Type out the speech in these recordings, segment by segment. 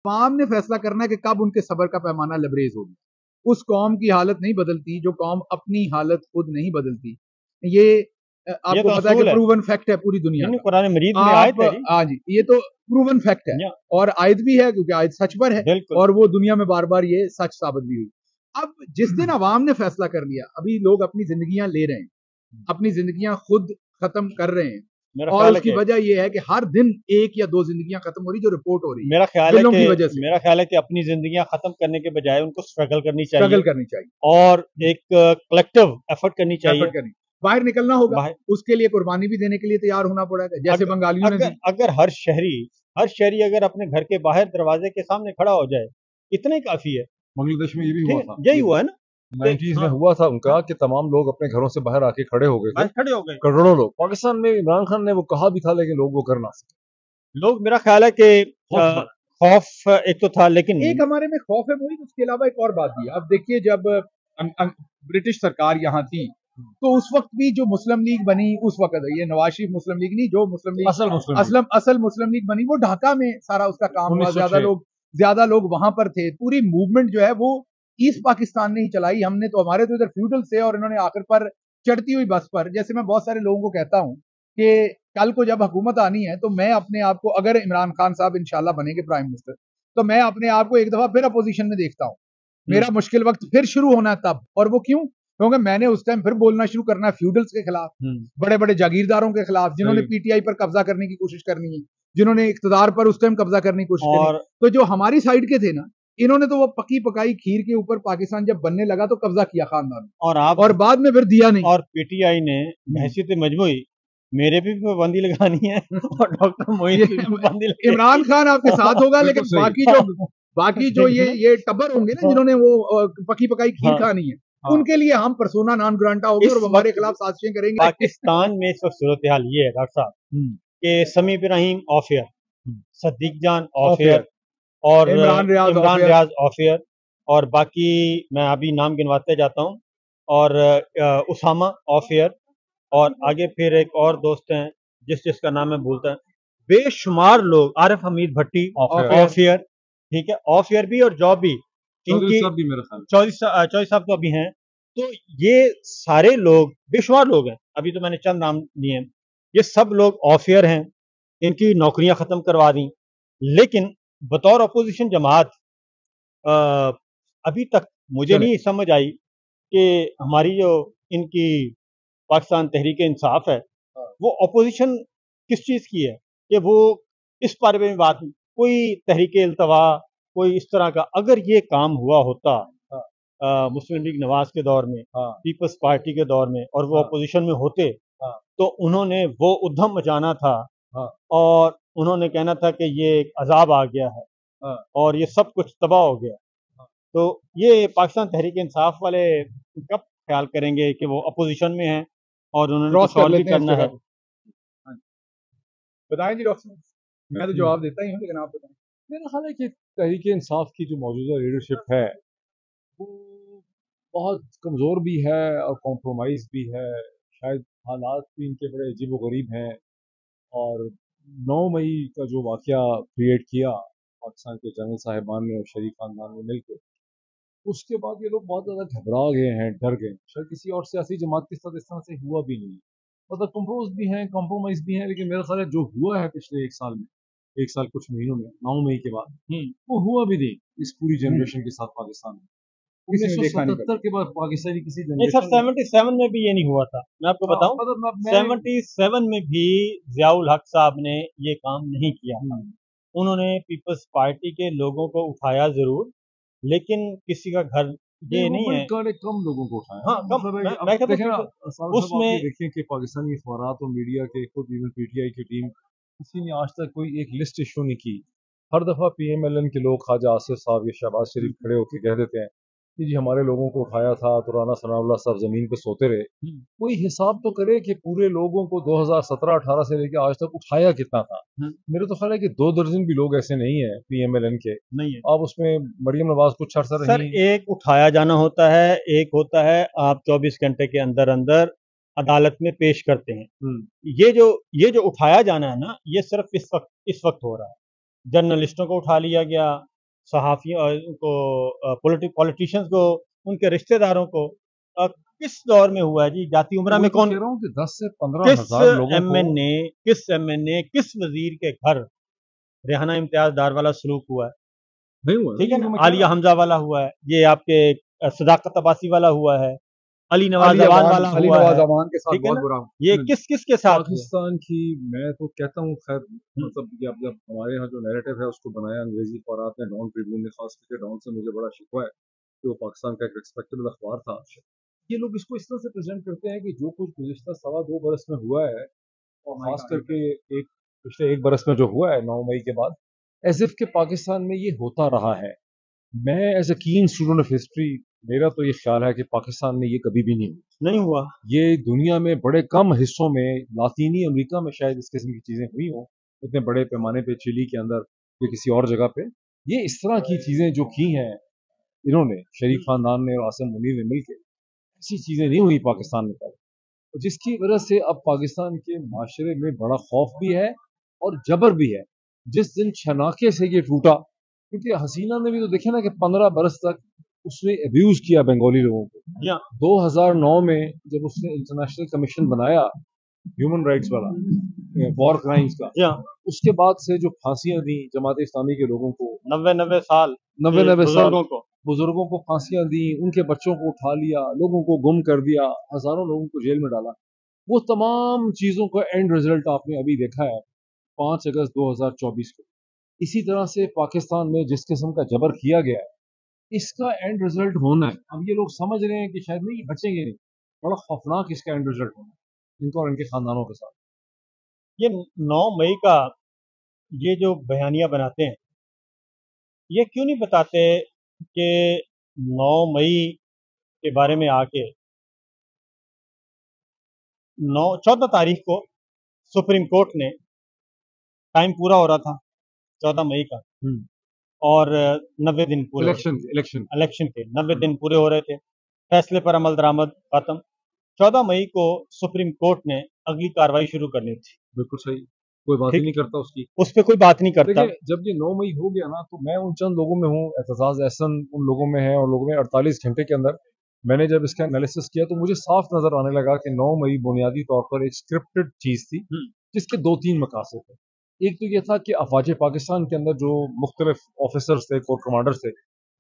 عوام نے فیصلہ کرنا ہے کہ کب ان کے صبر کا پیمانہ لبریز ہوگی. اس قوم کی حالت نہیں بدلتی جو قوم اپنی حالت خود نہیں بدلتی. یہ آپ کو پتا ہے کہ پروون فیکٹ ہے پوری دنیا کا. قرآن مجید میں آیت ہے ہاں جی, یہ تو پروون فیکٹ ہے اور آیت بھی ہے کیونکہ آیت سچ پر ہے اور وہ دنیا میں بار بار یہ سچ ثابت بھی ہوئی. اب جس دن عوام نے فیصلہ کر لیا, ابھی لوگ اپنی زندگیاں لے رہے ہیں, اپنی زندگیاں خود ختم کر رہے ہیں, اور اس کی وجہ یہ ہے کہ ہر دن ایک یا دو زندگیاں ختم ہو رہی جو رپورٹ ہو رہی ہے. میرا خیال ہے کہ اپنی زندگیاں ختم کرنے کے بجائے ان کو اسٹرگل کرنی چاہیے اور ایک کلیکٹیو ایفرٹ کرنی چاہیے. باہر نکلنا ہوگا, اس کے لیے قربانی بھی دینے کے لیے تیار ہونا پڑے گا, جیسے بنگالیوں نے. اگر ہر شہری اگر اپنے گھر کے باہر دروازے کے سامنے کھڑا ہو جائے اتنا ہی کافی ہے. بنگلہ دیش میں یہ بھی ہوا تھا, یہی ہوا ہے نا 90s میں ہوا تھا ان کا کہ تمام لوگ اپنے گھروں سے باہر آ کے کھڑے ہو گئے تھے, کروڑوں لوگ. پاکستان میں عمران خان نے وہ کہا بھی تھا لیکن لوگ وہ کر نہ سکے. لوگ, میرا خیال ہے کہ خوف ایک تو تھا, لیکن ایک ہمارے میں خوف ہے وہی. اس کے علاوہ ایک اور بات بھی ہے. اب دیکھیے جب برٹش سرکار یہاں تھی تو اس وقت بھی جو مسلم لیگ بنی اس وقت, یہ نواز شریف مسلم لیگ نہیں, جو مسلم لیگ اصل مسلم لیگ بنی وہ ڈھاکہ میں سارا اس کا کام ہوا. زیادہ لوگ وہاں پر تھے. پوری موومنٹ جو ہے وہ ایسٹ پاکستان نے ہی چلائی. ہم نے تو, ہمارے تو ادھر فیوڈل سے, اور انہوں نے آخر پر چڑھتی ہوئی بس پر, جیسے میں بہت سارے لوگوں کو کہتا ہوں کہ کل کو جب حکومت آنی ہے تو میں اپنے آپ کو, اگر عمران خان صاحب انشاءاللہ بنے گے پرائم منسٹر, تو میں اپنے آپ کو ایک دفعہ پھر اپوزیشن میں دیکھتا ہوں. میرا مشکل وقت پھر شروع ہونا ہے تب. اور وہ کیوں؟ کیونکہ میں نے اس ٹائم پھر بولنا شروع کرنا ہے فیوڈلز کے خلاف, بڑے بڑے جاگیرداروں کے خلاف, جنہوں نے پی ٹی آئی پر قبضہ کرنے کی کوشش کرنی ہے, جنہوں نے اقتدار پر اس ٹائم قبضہ کرنے کی کوشش کرنی. تو جو ہماری سائڈ کے تھے نا, انہوں نے تو وہ پکی پکائی کھیر کے اوپر پاکستان جب بننے لگا تو قبضہ کیا خاندان, اور بعد میں پھر دیا نہیں. اور پی ٹی آئی نے بحیثیت مجموعی میرے بھی پابندی لگانی ہے اور ڈاکٹر معین بھی پابندی لگانی. عمران خان آپ کے ساتھ ہوگا, لیکن باقی جو یہ ٹبر ہوں گے نا جنہوں نے وہ پکی پکائی کھیر کھانی ہے, ان کے لیے ہم پرسونا نان گرانٹا ہو گے اور ہمارے خلاف سازشیں کریں گے. پاکستان میں اس وقت صورتحال یہ ہے ڈاکٹر صاحب کہ Sami Ibrahim off air, Siddique Jan off air, اور عمران ریاض آف ایئر, اور باقی میں ابھی نام گنواتے جاتا ہوں, اور اسامہ آف ایئر, اور آگے پھر ایک اور دوست ہیں جس کا نام میں بھولتا ہے. بے شمار لوگ, عارف حمید بھٹی آف ایئر, ٹھیک ہے, آف ایئر بھی اور جاب بھی. چودھری صاحب تو ابھی ہیں. تو یہ سارے لوگ, بے شمار لوگ ہیں, ابھی تو میں نے چند نام لیے ہیں, یہ سب لوگ آف ایئر ہیں, ان کی نوکریاں ختم کروا دیں. لیکن بطور اپوزیشن جماعت ابھی تک مجھے نہیں سمجھ آئی کہ ہماری جو ان کی پاکستان تحریک انصاف ہے وہ اپوزیشن کس چیز کی ہے کہ وہ اس بارے میں بات, کوئی تحریک التوا, کوئی اس طرح کا. اگر یہ کام ہوا ہوتا مسلم لیگ نواز کے دور میں, پیپلز پارٹی کے دور میں, اور وہ اپوزیشن میں ہوتے تو انہوں نے وہ ادھم مچانا تھا اور انہوں نے کہنا تھا کہ یہ ایک عذاب آ گیا ہے اور یہ سب کچھ تباہ ہو گیا. تو یہ پاکستان تحریک انصاف والے کب خیال کریں گے کہ وہ اپوزیشن میں ہیں اور انہوں نے سوال بھی کرنا ہے. بتائیں جی ڈاکٹر, میں تو جواب دیتا ہی ہوں لیکن آپ بتائیں. میرا خیال ہے کہ تحریک انصاف کی جو موجودہ لیڈرشپ ہے وہ بہت کمزور بھی ہے اور کمپرومائز بھی ہے. شاید حالات بھی ان کے بڑے عجیب و غریب ہیں, اور 9 مئی کا جو واقعہ کریٹ کیا پاکستان کے جنرل صاحبان نے اور شریف خاندان نے مل کے, اس کے بعد یہ لوگ بہت زیادہ گھبرا گئے ہیں, ڈر گئے. شاید کسی اور سیاسی جماعت کے ساتھ اس طرح سے ہوا بھی نہیں, مطلب کمپروز بھی ہیں, کمپرومائز بھی ہیں. لیکن میرا خیال ہے جو ہوا ہے پچھلے ایک سال میں, ایک سال کچھ مہینوں میں, 9 مئی کے بعد وہ ہوا بھی نہیں اس پوری جنریشن کے ساتھ پاکستان میں. 1977 کے بعد پاکستانی کسی جنریشن 77 میں بھی یہ نہیں ہوا تھا. میں آپ کو بتاؤں 77 میں بھی ضیاء الحق صاحب نے یہ کام نہیں کیا. انہوں نے پیپلز پارٹی کے لوگوں کو اٹھایا ضرور, لیکن کسی کا گھر یہ نہیں ہے, کم لوگوں کو اٹھایا. اس میں دیکھیں کہ پاکستانی اخبارات اور میڈیا کے خود ایون پی ٹی آئی کی ٹیم, کسی نے آج تک کوئی ایک لسٹ ایشو نہیں کی. ہر دفعہ پی ایم ایل این کے لوگ خواجہ آصف صاحب یا شہباز شریف کھڑے ہو کے کہہ دیتے ہیں کہ جی ہمارے لوگوں کو اٹھایا تھا تو رانا ثناء اللہ صاحب زمین پہ سوتے رہے. کوئی حساب تو کرے کہ پورے لوگوں کو 2017-18 سے لے کے آج تک اٹھایا کتنا تھا. میرے تو خیال ہے کہ 2 درجن بھی لوگ ایسے نہیں ہیں پی ایم ایل این کے نہیں ہیں. آپ اس میں مریم نواز کچھ عرصہ رہی. سر ایک اٹھایا جانا ہوتا ہے, ایک ہوتا ہے آپ 24 گھنٹے کے اندر اندر عدالت میں پیش کرتے ہیں. یہ جو اٹھایا جانا ہے نا, یہ صرف اس وقت ہو رہا ہے. جرنلسٹوں کو اٹھا لیا گیا, صحافیوں کو پولیٹیشینز کو ان کے رشتہ داروں کو کس دور میں ہوا ہے جی؟ جاتی عمرہ میں کون 10 سے 15 ہزار لوگوں کس ایم این اے کس وزیر کے گھر ریحانہ امتیاز ڈار والا سلوک ہوا ہے؟ نہیں ہوا، ٹھیک ہے نا، عالیہ حمزہ والا ہوا ہے، یہ آپ کے صداقت عباسی والا ہوا ہے، علی نواز امان والا ہوا ہے، کے ساتھ بہت برا یہ کس کے ساتھ پاکستان کی، میں تو کہتا ہوں خیر مطلب جب ہمارے یہاں جو نیریٹو ہے اس کو بنایا انگریزی اخبارات نے، ڈان ٹریبیون نے، خاص کر کے ڈان سے مجھے بڑا شکوہ ہے کہ وہ پاکستان کا ایک ریسپیکٹیبل اخبار تھا. یہ لوگ اس کو اس طرح سے پریزنٹ کرتے ہیں کہ جو کچھ گزشتہ 2.25 برس میں ہوا ہے، اور خاص کر کے پچھلے 1 برس میں جو ہوا ہے 9 مئی کے بعد، ایز اف کہ پاکستان میں یہ ہوتا رہا ہے. میں as a can student of history, میرا تو یہ خیال ہے کہ پاکستان میں یہ کبھی بھی نہیں ہوا. یہ دنیا میں بڑے کم حصوں میں، لاطینی امریکہ میں شاید اس قسم کی چیزیں ہوئی ہوں، اتنے بڑے پیمانے پہ چلی کے اندر یا کسی اور جگہ پہ. یہ اس طرح کی چیزیں جو کی ہیں انہوں نے، شریف خاندان نے اور عاصم منیر نے مل کے، ایسی چیزیں نہیں ہوئی پاکستان میں پہلے، جس کی وجہ سے اب پاکستان کے معاشرے میں بڑا خوف بھی ہے اور جبر بھی ہے. جس دن چھناکے سے یہ ٹوٹا، کیونکہ حسینہ نے بھی تو دیکھا نا کہ 15 برس تک اس نے ابیوز کیا بنگالی لوگوں کو. 2009 میں جب اس نے انٹرنیشنل کمیشن بنایا ہیومن رائٹس والا، وار کرائمز کا، اس کے بعد سے جو پھانسیاں دیں جماعت اسلامی کے لوگوں کو، 90 سال بزرگوں کو پھانسیاں دیں، ان کے بچوں کو اٹھا لیا، لوگوں کو گم کر دیا، ہزاروں لوگوں کو جیل میں ڈالا، وہ تمام چیزوں کا اینڈ رزلٹ آپ نے ابھی دیکھا ہے 5 اگست 2024 کو. اسی طرح سے پاکستان میں جس قسم کا جبر کیا گیا ہے، اس کا اینڈ رزلٹ ہونا ہے. اب یہ لوگ سمجھ رہے ہیں کہ شاید نہیں بچیں گے، نہیں، بڑا خوفناک اس کا اینڈ رزلٹ ہونا ہے ان کو اور ان کے خاندانوں کے ساتھ. یہ 9 مئی کا یہ جو بیانیہ بناتے ہیں، یہ کیوں نہیں بتاتے کہ 9 مئی کے بارے میں آ کے 14 تاریخ کو سپریم کورٹ نے، ٹائم پورا ہو رہا تھا 14 مئی کا، اور 90 دن پورے الیکشن کے 90 دن پورے ہو رہے تھے، فیصلے پر عمل درآمد ختم. 14 مئی کو سپریم کورٹ نے اگلی کاروائی شروع کرنی تھی. بالکل صحیح، کوئی بات ہی نہیں کرتا اس پہ کوئی بات نہیں کرتا. جب یہ 9 مئی ہو گیا نا، تو میں ان چند لوگوں میں ہوں، اعتزاز احسن ان لوگوں میں ہے، اور لوگوں میں 48 گھنٹے کے اندر میں نے جب اس کا انالیسس کیا تو مجھے صاف نظر آنے لگا کہ 9 مئی بنیادی طور پر ایک اسکرپٹڈ چیز تھی، جس کے 2-3 مقاصد تھے. ایک تو یہ تھا کہ افواج پاکستان کے اندر جو مختلف آفیسرز تھے، کور کمانڈرز تھے،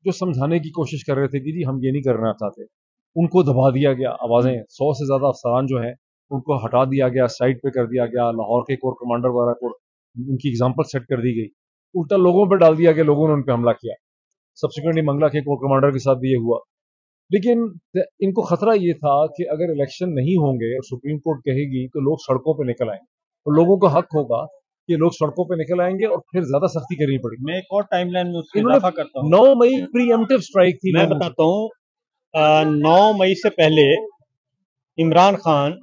جو سمجھانے کی کوشش کر رہے تھے کہ جی ہم یہ نہیں کرنا چاہتے، ان کو دبا دیا گیا. آوازیں 100 سے زیادہ افسران جو ہیں ان کو ہٹا دیا گیا، سائٹ پہ کر دیا گیا. لاہور کے کور کمانڈر وغیرہ کو ان کی اگزامپل سیٹ کر دی گئی، الٹا لوگوں پہ ڈال دیا کہ لوگوں نے ان پہ حملہ کیا. سبسیکوئنٹلی منگلا کے کور کمانڈر کے ساتھ بھی یہ ہوا. لیکن ان کو خطرہ یہ تھا کہ اگر الیکشن نہیں ہوں گے اور سپریم کورٹ کہے گی تو لوگ سڑکوں پہ نکل آئیں گے، اور لوگوں کا حق ہوگا کہ لوگ سڑکوں پہ نکل آئیں گے اور پھر زیادہ سختی کرنی پڑے گی. میں ایک اور ٹائم لائن میں اس کو اضافہ کرتا ہوں. 9 مئی پری ایمپٹیو اسٹرائک تھی. میں بتاتا ہوں 9 مئی سے پہلے عمران خان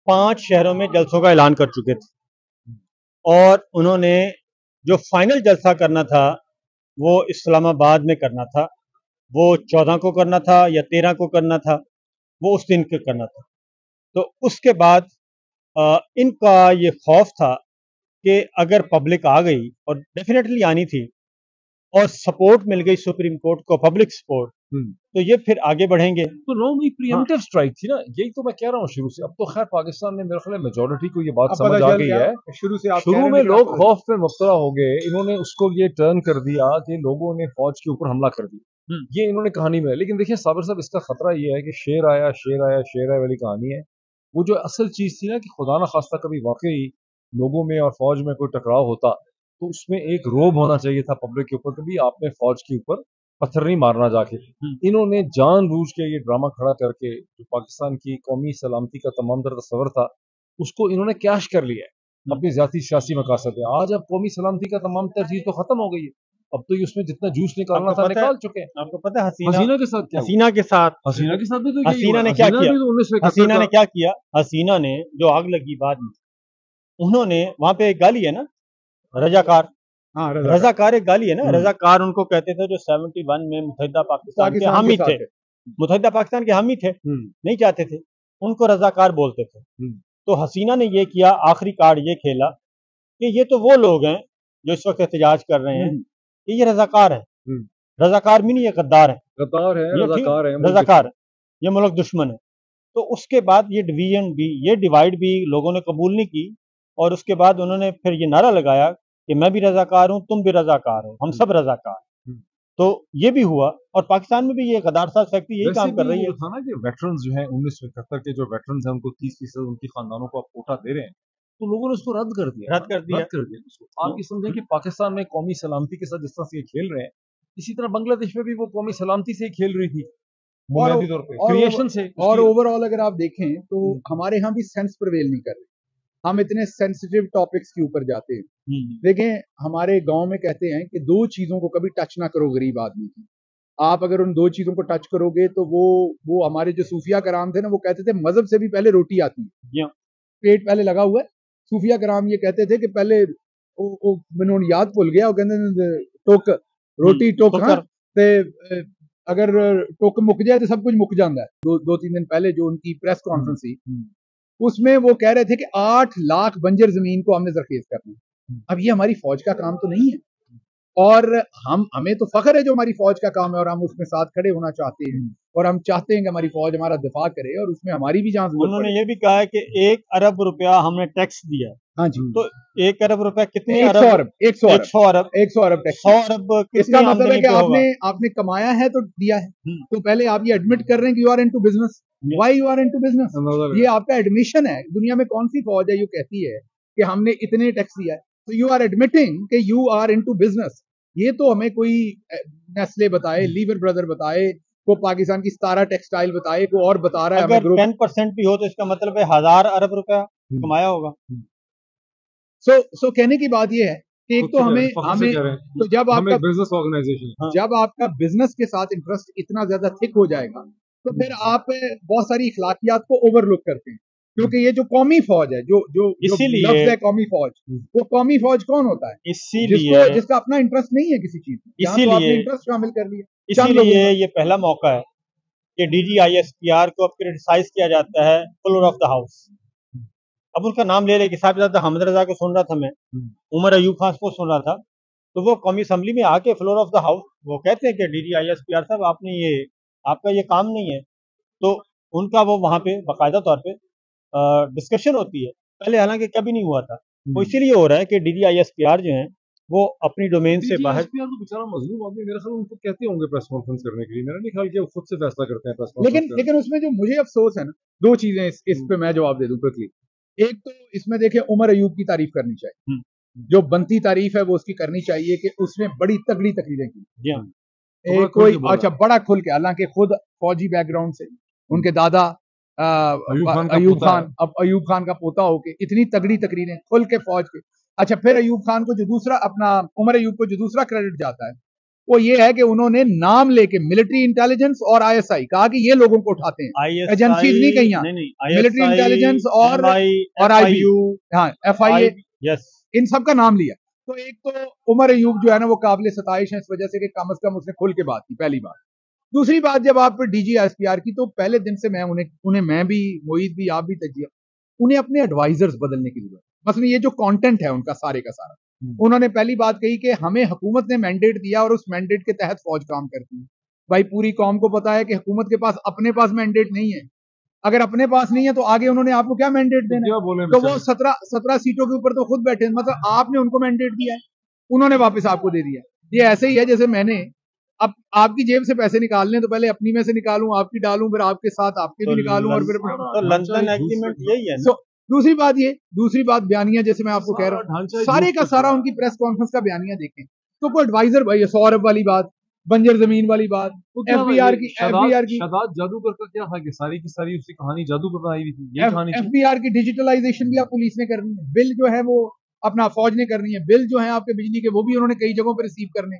5 شہروں میں جلسوں کا اعلان کر چکے تھے، اور انہوں نے جو فائنل جلسہ کرنا تھا وہ اسلام آباد میں کرنا تھا، وہ 14 کو کرنا تھا یا 13 کو کرنا تھا، وہ اس دن کو کرنا تھا. تو اس کے بعد ان کا یہ خوف تھا کہ اگر پبلک آ گئی، اور ڈیفینیٹلی آنی تھی، اور سپورٹ مل گئی سپریم کورٹ کو، پبلک سپورٹ، تو یہ پھر آگے بڑھیں گے. تو 9 مئی پری ایمپٹیو اسٹرائک تھی نا، یہی تو میں کہہ رہا ہوں شروع سے. اب تو خیر پاکستان میں میرے خیال میجورٹی کو یہ بات سمجھ آ گئی ہے. شروع میں لوگ خوف پہ مبتلا ہو گئے، انہوں نے اس کو یہ ٹرن کر دیا کہ لوگوں نے فوج کے اوپر حملہ کر دیا. یہ انہوں نے کہانی میں. لیکن دیکھیں صابر صاحب، اس کا خطرہ یہ ہے کہ شیر آیا شیر آیا شیر آیا والی کہانی ہے. وہ جو اصل چیز تھی نا کہ خدا نہ خواستہ کبھی واقعی لوگوں میں اور فوج میں کوئی ٹکراؤ ہوتا تو اس میں ایک روب ہونا چاہیے تھا پبلک کے اوپر کہ بھی آپ نے فوج کے اوپر پتھر نہیں مارنا جا کے. انہوں نے جان بوجھ کے یہ ڈرامہ کھڑا کر کے جو پاکستان کی قومی سلامتی کا تمام تر تصور تھا اس کو انہوں نے کیش کر لیا ہے اپنی ذاتی سیاسی مقاصد ہے. آج اب قومی سلامتی کا تمام تر چیز تو ختم ہو گئی ہے. اب تو یہ اس میں جتنا جوس نکالنا تھا نکال چکے ہیں. آپ کو پتہ ہے حسینہ کے ساتھ کیا؟ حسینہ کے ساتھ بھی تو حسینہ نے کیا کیا؟ حسینہ نے کیا کیا؟ حسینہ نے جو آگ لگی بعد میں، انہوں نے وہاں پہ ایک گالی ہے نا، رضاکار. رضاکار ایک گالی ہے نا. رضاکار ان کو کہتے تھے جو 71 میں متحدہ پاکستان کے حامی تھے، متحدہ پاکستان کے حامی تھے، نہیں چاہتے تھے، ان کو رضاکار بولتے تھے. تو حسینہ نے یہ کیا، آخری کارڈ یہ کھیلا کہ یہ تو وہ لوگ ہیں جو اس وقت احتجاج کر رہے ہیں کہ یہ رضاکار ہیں. रजाकार भी नहीं, ये गद्दार है, गद्दार है, रजाकार है, रजाकार है, ये मुल्क दुश्मन है। तो उसके बाद ये डिवीजन भी, ये डिवाइड भी लोगों ने कबूल नहीं की, और उसके बाद उन्होंने फिर ये नारा लगाया कि मैं भी रजाकार हूँ, तुम भी रजाकार हो, हम सब रजाकार। तो ये भी हुआ, और पाकिस्तान में भी ये गद्दार साथ फैक्ट्री यही काम कर रही है। था ना कि वेटरन्स जो हैं 1971 के जो वेटरन्स हैं उनको 30% उनकी खानदानों को आप कोटा दे रहे हैं, तो लोगों ने उसको रद्द कर दिया उसको। आप ये समझें कि पाकिस्तान में कौमी सलामती के साथ जिस तरह से ये खेल रहे हैं, इसी तरह बांग्लादेश में भी वो कौमी सलामती से खेल रही थी बुनियादी तौर पे, क्रिएशन से। और ओवरऑल अगर आप देखें तो हमारे यहाँ भी सेंस प्रिवेल नहीं कर रहे, हम इतने सेंसिटिव टॉपिक्स के ऊपर जाते हैं। देखें, हमारे गांव में कहते हैं कि 2 चीजों को कभी टच ना करो गरीब आदमी की। आप अगर उन 2 चीजों को टच करोगे तो वो हमारे जो सूफिया कराम थे ना, वो कहते थे मजहब से भी पहले रोटी आती है, पेट पहले लगा हुआ है। सूफिया कराम ये कहते थे कि पहले मैंने याद भूल गया, वो कहते टोक रोटी टोक, हाँ, अगर टोक मुक जाए तो सब कुछ मुक जाता है। 2-3 दिन पहले जो उनकी प्रेस कॉन्फ्रेंस थी, उसमें वो कह रहे थे कि 8 लाख बंजर जमीन को हमने जरखेज करना है। अब ये हमारी फौज का काम तो नहीं है, और हमें तो फख्र है जो हमारी फौज का काम है, और हम उसमें साथ खड़े होना चाहते हैं, और हम चाहते हैं कि हमारी फौज हमारा दिफा करे, और उसमें हमारी भी जान। उन्होंने ये भी कहा है कि 1 अरब रुपया हमने टैक्स दिया। हाँ जी, तो 1 अरब रुपया कितने 100 अरब 100 अरब 100 अरब टैक्स। 100 अरब इसका मतलब है कि आपने कमाया है तो दिया है। तो पहले आप ये एडमिट कर रहे हैं कि you are into business. Why you are into business? ये आपका एडमिशन है। दुनिया में कौन सी फौज है जो कहती है कि हमने इतने टैक्स दिया है? तो यू आर एडमिटिंग कि यू आर इनटू बिजनेस। ये तो हमें कोई नेस्ले बताए, लीवर ब्रदर बताए, को पाकिस्तान की 17 टेक्सटाइल बताए, को और बता रहा है। अगर 10% भी हो तो इसका मतलब है 1000 अरब रुपया कमाया होगा। सो कहने की बात ये है कि एक तो हमें तो जब आपका बिजनेस ऑर्गेनाइजेशन, जब आपका बिजनेस के साथ इंटरेस्ट इतना ज्यादा थिक हो जाएगा तो फिर आप बहुत सारी इखलाकियात को ओवरलुक करते हैं, क्योंकि ये जो कौमी फौज है, जो लफ्ज़ है कौमी फौज, वो कौमी फौज कौन होता है? इसीलिए जिसका अपना इंटरेस्ट नहीं है किसी चीज में, इसीलिए इंटरेस्ट शामिल कर लिया। इसीलिए ये पहला मौका है कि DGISPR को अब क्रिटिसाइज किया जाता है फ्लोर ऑफ द हाउस। अब उनका नाम ले कि साहब हमद रजा को सुन रहा था मैं, उमर अयूब खान को सुन रहा था, तो वो कौमी असम्बली में आके फ्लोर ऑफ द हाउस वो कहते हैं कि DGISPR साहब आपका ये काम नहीं है। तो उनका वो वहाँ पे बाकायदा तौर पे डिस्कशन होती है, पहले हालांकि कभी नहीं हुआ था। तो इसीलिए हो रहा है कि DGISPR जो है वो अपनी डोमेन से बाहर। तो बेचारा मजलूम आदमी, मेरे साथ उनको कहते होंगे प्रेस कॉन्फ्रेंस करने के लिए, मेरा नहीं ख्याल कि वो खुद से फैसला करते हैं प्रेस कॉन्फ्रेंस। लेकिन उसमें जो मुझे अफसोस है ना, 2 चीजें इस पे मैं जवाब दे दूं क्विकली। एक तो इसमें देखिए उमर अयूब की तारीफ करनी चाहिए, जो बनती तारीफ है वो उसकी करनी चाहिए कि उसने बड़ी तगड़ी तकरीरें की। कोई अच्छा बड़ा खुल के, हालांकि खुद फौजी बैकग्राउंड से, उनके दादा अयूब खान, अब अयूब खान का पोता होके इतनी तगड़ी तकरीरें खुल के फौज के। अच्छा, फिर अयूब खान को जो दूसरा अपना उमर अयूब को जो दूसरा क्रेडिट जाता है वो ये है कि उन्होंने नाम लेके मिलिट्री इंटेलिजेंस और ISI कहा कि ये लोगों को उठाते हैं, एजेंसीज नहीं कहीं, मिलिट्री इंटेलिजेंस और IBU, हाँ FIA, इन सब का नाम लिया। तो एक तो उमर अयूब जो है ना वो काबिल सताइश है इस वजह से कि कम से कम उसने खुल के बात की, पहली बात। दूसरी बात, जब आप DGISPR की, तो पहले दिन से मैं उन्हें मैं भी, मोईद भी, आप भी तजिया, उन्हें अपने एडवाइजर्स बदलने की जरूरत। मतलब ये जो कंटेंट है उनका सारे का सारा, उन्होंने पहली बात कही कि हमें हुकूमत ने मैंडेट दिया और उस मैंडेट के तहत फौज काम करती है। भाई पूरी कौम को पता है कि हुकूमत के पास अपने पास मैंडेट नहीं है। अगर अपने पास नहीं है तो आगे उन्होंने आपको क्या मैंडेट देना? तो वो 17 सीटों के ऊपर तो खुद बैठे, मतलब आपने उनको मैंडेट दिया है, उन्होंने वापस आपको दे दिया। ये ऐसे ही है जैसे मैंने अब आपकी जेब से पैसे निकालने तो पहले अपनी में से निकालूं, आपकी डालूं, फिर आपके साथ आपके भी निकालूं, और फिर लंदन एग्रीमेंट यही है। दूसरी बात बयानिया, जैसे मैं आपको कह रहा हूँ, सारे का सारा उनकी प्रेस कॉन्फ्रेंस का बयानिया देखें तो कोई एडवाइजर, भाई 100 अरब वाली बात, बंजर जमीन वाली बात, FBR की शदाद जादूगर का क्या था कि सारी की सारी उसकी कहानी जादू पर बनाई हुई थी। ये कहानी FBR की डिजिटलाइजेशन भी आप पुलिस ने करनी है, बिल जो है वो अपना फौज ने करनी है, बिल जो है आपके बिजली के वो भी उन्होंने कई जगहों पर रिसीव करने।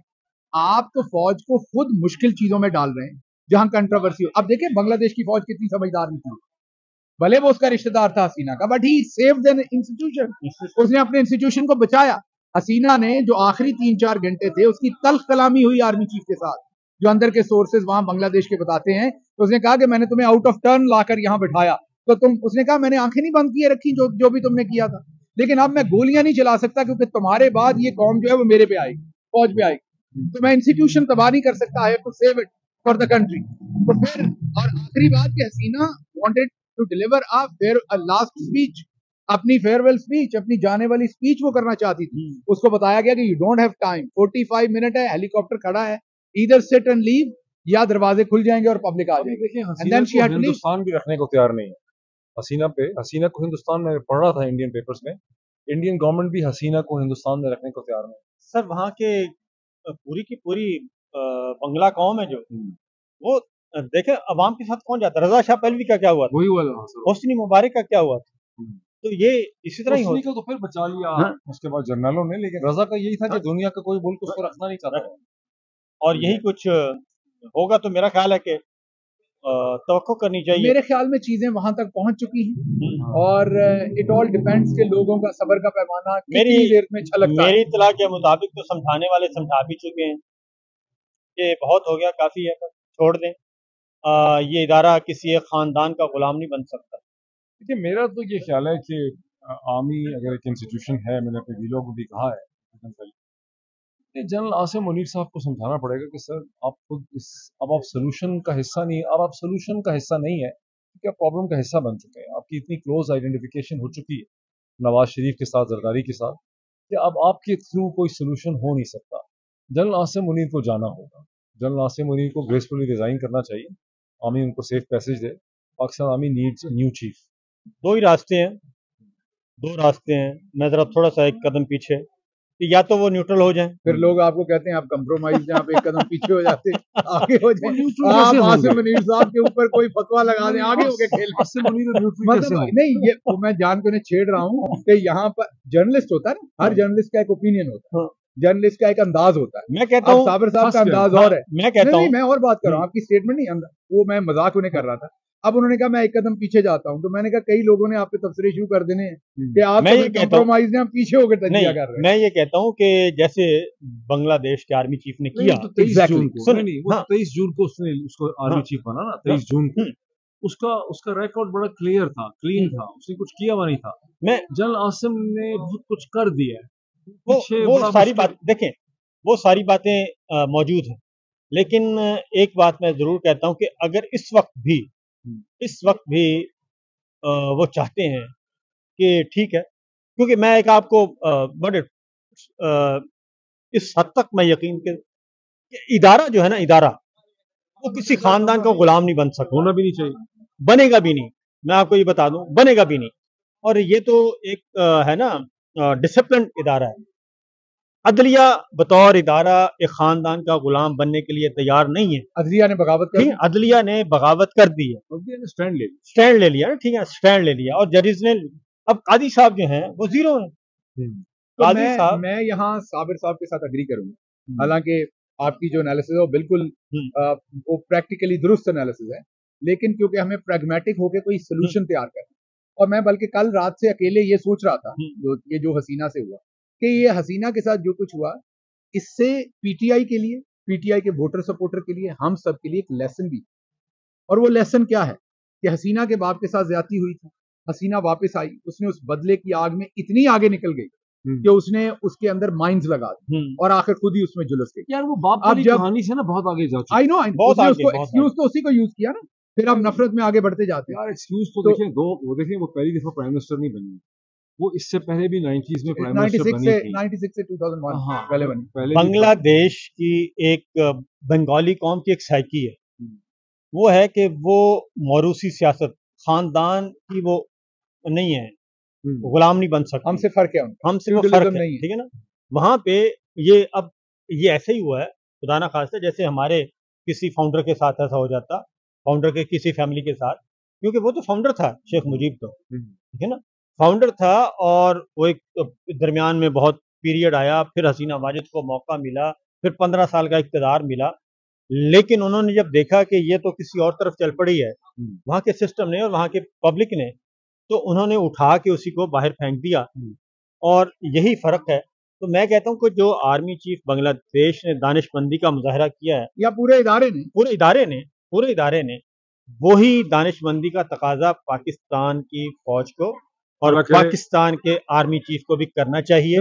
आप तो फौज को खुद मुश्किल चीजों में डाल रहे हैं जहां कंट्रोवर्सी हो। अब देखिए बांग्लादेश की फौज कितनी समझदार नहीं थी, भले वो उसका रिश्तेदार था हसीना का, but he saved an institution, उसने अपने इंस्टीट्यूशन को बचाया। हसीना ने जो आखिरी 3-4 घंटे थे उसकी तल्ख कलामी हुई आर्मी चीफ के साथ, जो अंदर के सोर्सेज वहां बांग्लादेश के बताते हैं, तो उसने कहा कि मैंने तुम्हें आउट ऑफ टर्न लाकर यहां बिठाया, तो उसने कहा मैंने आंखें नहीं बंद किए रखी जो भी तुमने किया था, लेकिन अब मैं गोलियां नहीं चला सकता क्योंकि तुम्हारे बाद ये कौम जो है वो मेरे पे आएगी, फौज पे आएगी। तो मैं इंस्टीट्यूशन तबाह नहीं कर सकता, I have to save it for the country. तो फिर और आखिरी बात कि Hasina wanted to deliver a last speech, अपनी फेयरवेल स्पीच, अपनी जाने वाली स्पीच वो करना चाहती थी। उसको बताया गया कि you don't have time, 45 minute है, हेलीकॉप्टर खड़ा है, ईदर सिट एंड लीव या दरवाजे खुल जाएंगे और पब्लिक आ जाएगी। देखिए हसीना को हिंदुस्तान भी रखने को तैयार नहीं है। हसीना को हिंदुस्तान में पढ़ रहा था इंडियन पेपर्स में, इंडियन गवर्नमेंट भी हसीना को हिंदुस्तान में रखने को तैयार नहीं। सर वहाँ के पूरी की पूरी बंगला कौम है जो वो देखे अवाम के साथ कौन जाता है। रजा शाह पहलवी का क्या हुआ था, वही हुआ होस्नी मुबारक का क्या हुआ था, तो ये इसी तरह ही होस्नी को तो फिर बचा लिया उसके बाद जर्नलों ने, लेकिन रजा का यही था कि दुनिया का कोई मुल्क उसको रखना नहीं चाहता। और यही कुछ होगा तो मेरा ख्याल है कि तवक्को करनी चाहिए। मेरे ख्याल में चीजें वहां तक पहुंच चुकी हैं और इट ऑल डिपेंड्स के लोगों का सब्र का पैमाना कितनी देर में छलकता है। मेरी इत्तला के मुताबिक तो समझाने वाले समझा भी चुके हैं कि बहुत हो गया, काफी है, छोड़ दें। ये इदारा किसी एक खानदान का गुलाम नहीं बन सकता। देखिए मेरा तो ये ख्याल है कि आर्मी अगर एक इंस्टीट्यूशन है, मैंने अपने वीडियो को भी कहा है, जनरल आसिम मुनीर साहब को समझाना पड़ेगा कि सर आप खुद अब आप सोल्यूशन का हिस्सा नहीं, अब आप सोल्यूशन का हिस्सा नहीं है क्योंकि आप प्रॉब्लम का हिस्सा बन चुके हैं। आपकी इतनी क्लोज आइडेंटिफिकेशन हो चुकी है नवाज शरीफ के साथ, जरदारी के साथ, कि अब आपके थ्रू कोई सोल्यूशन हो नहीं सकता। जनरल आसिम मुनीर को जाना होगा, जनरल आसिम मुनीर को ग्रेसफुली रिजाइन करना चाहिए, आर्मी उनको सेफ पैसेज दे। Pakistan army needs new chief. दो रास्ते हैं, मैं जरा थोड़ा सा एक कदम पीछे, कि या तो वो न्यूट्रल हो जाएं, फिर लोग आपको कहते हैं आप कंप्रोमाइज, आप एक कदम पीछे हो जाते आगे हो जाए, आप आसिम मुनीर साहब के ऊपर कोई फतवा लगा दें, आगे होके खेल। मतलब नहीं, ये मैं जान के उन्हें छेड़ रहा हूँ कि यहाँ पर जर्नलिस्ट होता है ना, हर जर्नलिस्ट का एक ओपिनियन होता है, जर्नलिस्ट का एक अंदाज होता है। मैं कहता हूँ साबिर साहब का अंदाज और है, मैं कहता हूँ, मैं और बात कर रहा हूँ, आपकी स्टेटमेंट नहीं, वो मैं मजाक उन्हें कर रहा था। अब उन्होंने कहा मैं एक कदम पीछे जाता हूँ, तो मैंने कहा कई लोगों ने आप पे तबसरे शुरू कर देने कि आप कंप्रोमाइज ने पीछे होकर तजिया कर रहे हैं। मैं ये कहता हूँ कि जैसे बांग्लादेश के आर्मी चीफ ने किया, तो 23 जून को 23 जून को उसने उसको आर्मी चीफ बना ना, 23 जून को उसका रिकॉर्ड बड़ा क्लियर था, क्लीन था, उसने कुछ किया हुआ नहीं था। जनरल आसिम ने बहुत कुछ कर दिया है। वो सारी बात देखें, वो सारी बातें मौजूद हैं, लेकिन एक बात मैं जरूर कहता हूँ कि अगर इस वक्त भी वो चाहते हैं कि ठीक है, क्योंकि मैं एक आपको बड़े इस हद तक मैं यकीन कि इदारा जो है ना, इदारा वो किसी खानदान का गुलाम नहीं बन सकता, होना भी नहीं चाहिए, बनेगा भी नहीं। मैं आपको ये बता दूं, बनेगा भी नहीं। और ये तो एक है ना डिसिप्लिन इदारा है। अदलिया बतौर इदारा एक खानदान का गुलाम बनने के लिए तैयार नहीं है। अदलिया ने बगावत कर दी, अदलिया ने बगावत कर दी है, स्टैंड ले लिया, ठीक है, स्टैंड ले लिया। और जजेस ने, अब कादी साहब जो हैं वो जीरो हैं। तो मैं यहाँ साबिर साहब के साथ अग्री करूंगा, हालांकि आपकी जो एनालिसिस है वो बिल्कुल वो प्रैक्टिकली दुरुस्त एनालिसिस है, लेकिन क्योंकि हमें प्रैग्मेटिक होकर कोई सोल्यूशन तैयार करना, और मैं बल्कि कल रात से अकेले ये सोच रहा था जो हसीना से हुआ, कि ये हसीना के साथ जो कुछ हुआ, इससे पीटीआई के लिए, पीटीआई के वोटर सपोर्टर के लिए, हम सब के लिए एक लेसन भी। और वो लेसन क्या है कि हसीना के बाप के साथ ज्यादती हुई थी, हसीना वापस आई, उसने उस बदले की आग में इतनी आगे निकल गई कि उसने उसके अंदर माइंस लगा दी और आखिर खुद ही उसमें झुलस गई। यार वो बाप वाली कहानी से ना बहुत आगे जा चुकी है। आई नो, उसने उसको एक्सक्यूज तो उसी को यूज किया ना, फिर आप नफरत में आगे बढ़ते जाते हैं। यार एक्सक्यूज तो देखें, वो पहली दफा प्राइम मिनिस्टर नहीं बनी, वो इससे पहले भी 90s में प्राइम मिनिस्टर बनी थी, 96 से 2001 पहले बनी। बांग्लादेश की एक बंगाली कौम की एक साइकी है, वो है कि वो मौरूसी सियासत, खानदान की वो नहीं है, गुलाम नहीं बन सकता। हमसे फर्क है, हमसे वो फर्क है, ठीक है ना। वहां पे ये अब ये ऐसे ही हुआ है, खुदा ना खास्ता, जैसे हमारे किसी फाउंडर के साथ ऐसा हो जाता, फाउंडर के किसी फैमिली के साथ, क्योंकि वो तो फाउंडर था, शेख मुजीब, तो ठीक है ना, फाउंडर था। और वो एक दरमियान में बहुत पीरियड आया, फिर हसीना माजिद को मौका मिला, फिर 15 साल का इक़्तिदार मिला, लेकिन उन्होंने जब देखा कि ये तो किसी और तरफ चल पड़ी है, वहाँ के सिस्टम ने और वहाँ के पब्लिक ने, तो उन्होंने उठा के उसी को बाहर फेंक दिया। और यही फ़र्क है। तो मैं कहता हूँ कि जो आर्मी चीफ बांग्लादेश ने दानिशमंदी का मुजाहरा किया है, या पूरे इदारे ने वही दानिशमंदी का तकाजा पाकिस्तान की फौज को और पाकिस्तान के आर्मी चीफ को भी करना चाहिए।